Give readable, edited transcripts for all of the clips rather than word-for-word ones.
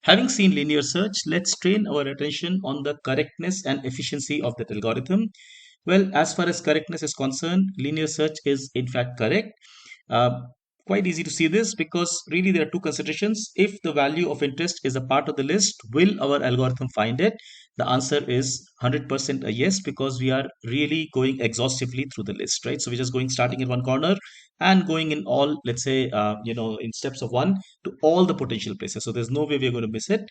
Having seen linear search, let's train our attention on the correctness and efficiency of that algorithm. Well, as far as correctness is concerned, linear search is in fact correct. Uh, Quite easy to see this because really there are two considerations. If the value of interest is a part of the list, will our algorithm find it? The answer is 100% a yes, because we are really going exhaustively through the list, right? So we're just going starting in one corner and going in all, let's say, in steps of one to all the potential places. So there's no way we're going to miss it.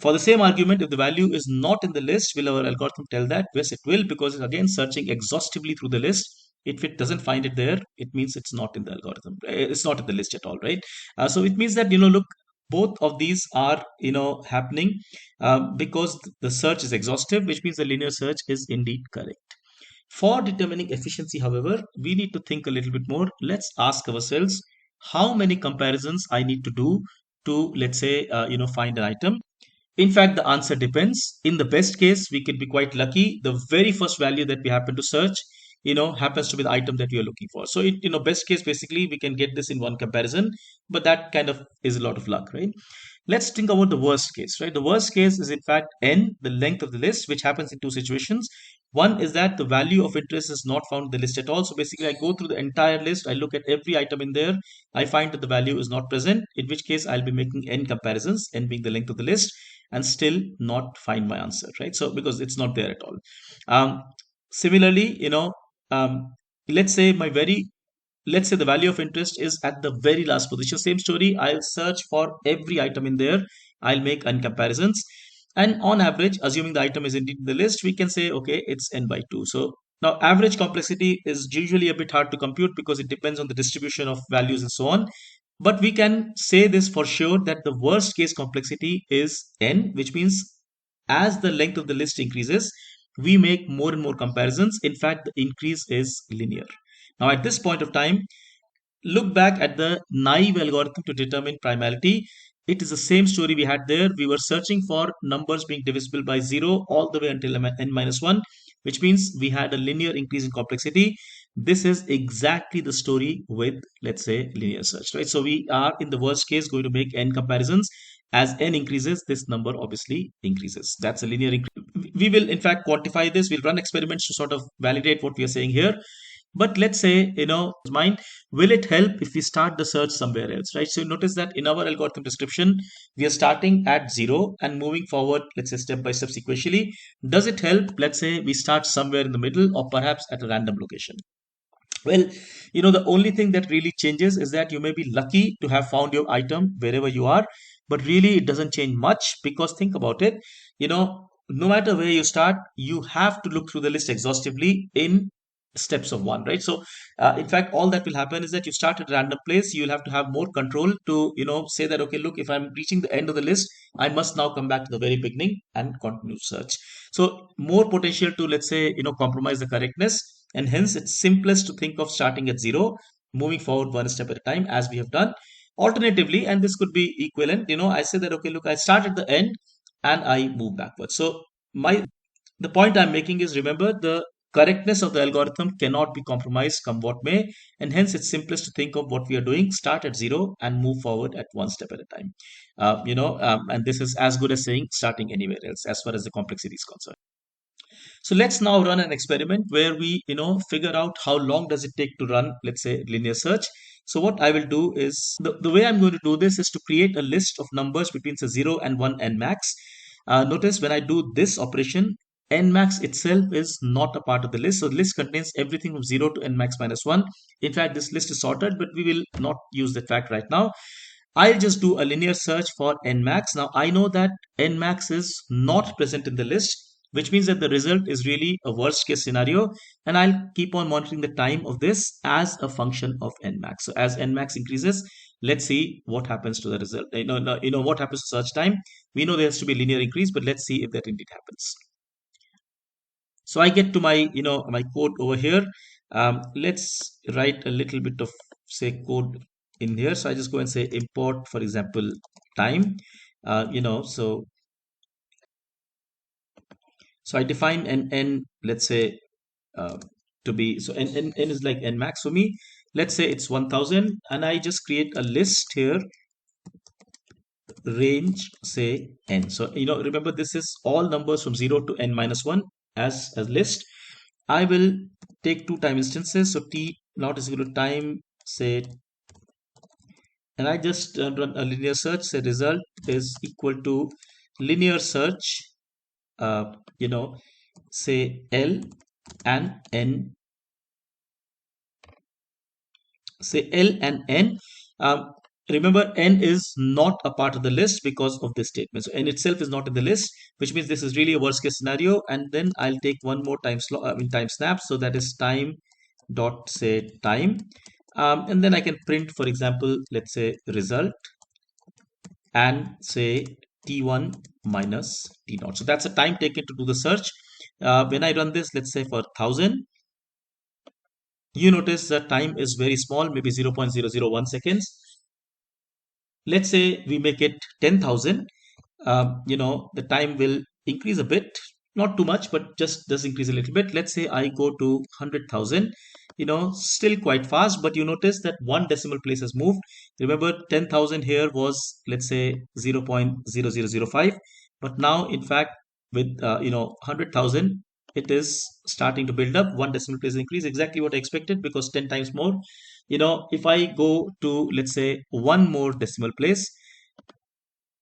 For the same argument, if the value is not in the list, will our algorithm tell that? Yes, it will, because it's again searching exhaustively through the list. If it doesn't find it there, it means it's not in the algorithm. It's not in the list at all, right? So it means that, look, both of these are, happening because the search is exhaustive, which means the linear search is indeed correct. For determining efficiency, however, we need to think a little bit more. Let's ask ourselves how many comparisons I need to do to, let's say, find an item. In fact, the answer depends. In the best case, we could be quite lucky. The very first value that we happen to search, happens to be the item that we are looking for. So, best case, basically, we can get this in one comparison, but that kind of is a lot of luck, right? Let's think about the worst case, right? The worst case is, in fact, n, the length of the list, which happens in two situations. One is that the value of interest is not found in the list at all. So basically, I go through the entire list, I look at every item in there, I find that the value is not present, in which case I'll be making n comparisons, n being the length of the list, and still not find my answer, right? So because it's not there at all. Similarly, um, let's say let's say the value of interest is at the very last position. Same story. I'll search for every item in there. I'll make n comparisons. And on average, assuming the item is indeed in the list, we can say, okay, it's n by 2. So now average complexity is usually a bit hard to compute because it depends on the distribution of values and so on. But we can say this for sure that the worst case complexity is n, which means as the length of the list increases, we make more and more comparisons. In fact, the increase is linear. Now, at this point of time, look back at the naive algorithm to determine primality. It is the same story we had there. We were searching for numbers being divisible by 0 all the way until n minus 1, which means we had a linear increase in complexity. This is exactly the story with, let's say, linear search, right? So we are, in the worst case, going to make n comparisons. As n increases, this number obviously increases. That's a linear increase. We will, in fact, quantify this. We'll run experiments to sort of validate what we are saying here. But let's say, mind, will it help if we start the search somewhere else, right? So notice that in our algorithm description, we are starting at 0 and moving forward, let's say step by step sequentially. Does it help? Let's say we start somewhere in the middle or perhaps at a random location. Well, the only thing that really changes is that you may be lucky to have found your item wherever you are, but really it doesn't change much because think about it, no matter where you start, you have to look through the list exhaustively in steps of one, right? So, in fact, all that will happen is that you start at a random place. You'll have to have more control to, say that, okay, look, if I'm reaching the end of the list, I must now come back to the very beginning and continue search. So, more potential to, let's say, compromise the correctness, and hence it's simplest to think of starting at 0, moving forward one step at a time, as we have done. Alternatively, and this could be equivalent, I say that, okay, look, I start at the end and I move backwards. So my the point I'm making is, remember, the correctness of the algorithm cannot be compromised come what may, and hence it's simplest to think of what we are doing: start at 0 and move forward at one step at a time. And this is as good as saying starting anywhere else as far as the complexity is concerned. So let's now run an experiment where we, figure out how long does it take to run, let's say, linear search. So what I will do is, the way I'm going to do this is to create a list of numbers between say 0 and 1 n max. Notice when I do this operation, n max itself is not a part of the list. So the list contains everything from 0 to n max minus 1. In fact, this list is sorted, but we will not use that fact right now. I'll just do a linear search for nmax. Now I know that nmax is not present in the list, which means that the result is really a worst case scenario. And I'll keep on monitoring the time of this as a function of nmax. So as nmax increases, let's see what happens to the result. What happens to search time. We know there has to be linear increase, but let's see if that indeed happens. So I get to my, my code over here. Let's write a little bit of, say, code in here. So I just go and say import, for example, time. So I define an n, let's say, uh, to be, so n is like n max for me. Let's say it's 1000, and I just create a list here range say n. So remember, this is all numbers from 0 to n minus 1 as a list. I will take two time instances, so t naught is equal to time say, and I just run a linear search. Say result is equal to linear search, uh, you know say L and N, say L and N. Um, Remember, N is not a part of the list because of this statement. So N itself is not in the list, which means this is really a worst case scenario. And then I'll take one more time slot, time snap. So that is time dot say time. And then I can print, for example, let's say result and say T1 minus T naught. So that's the time taken to do the search. When I run this, let's say for 1000, you notice the time is very small, maybe 0.001 seconds. Let's say we make it 10,000. The time will increase a bit, not too much, but just does increase a little bit. Let's say I go to 100,000, still quite fast, but you notice that one decimal place has moved. Remember, 10,000 here was, let's say, 0.0005, but now in fact with 100,000, it is starting to build up. One decimal place increase, exactly what I expected, because 10 times more. If I go to, let's say, one more decimal place,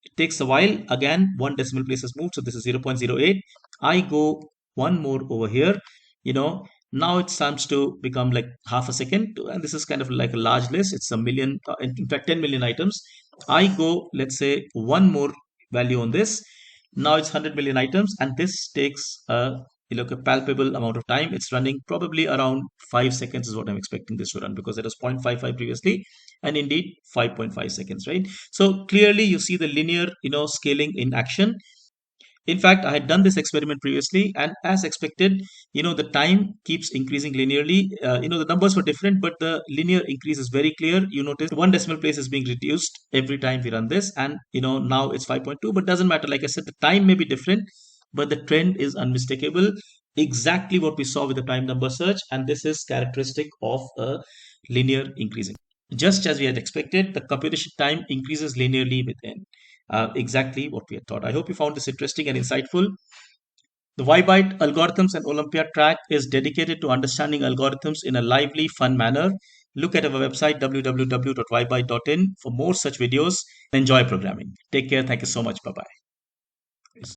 it takes a while. Again, one decimal place has moved, so this is 0.08. I go one more over here. you know Now it starts to become like half a second, and this is kind of like a large list. It's a million, in fact 10 million items. I go, let's say, one more value on this. Now it's 100 million items, and this takes a palpable amount of time. It's running probably around 5 seconds is what I'm expecting this to run, because it was 0.55 previously, and indeed 5.5 seconds, right? So clearly you see the linear scaling in action. In fact, I had done this experiment previously, and as expected, the time keeps increasing linearly. The numbers were different, but the linear increase is very clear. You notice one decimal place is being reduced every time we run this, and now it's 5.2, but doesn't matter. Like I said, the time may be different, but the trend is unmistakable. Exactly what we saw with the prime number search, and this is characteristic of a linear increasing. Just as we had expected, the computation time increases linearly within. Exactly what we had thought. I hope you found this interesting and insightful. The Ybyte Algorithms and Olympiad track is dedicated to understanding algorithms in a lively, fun manner. Look at our website www.ybyte.in for more such videos. Enjoy programming. Take care. Thank you so much. Bye bye.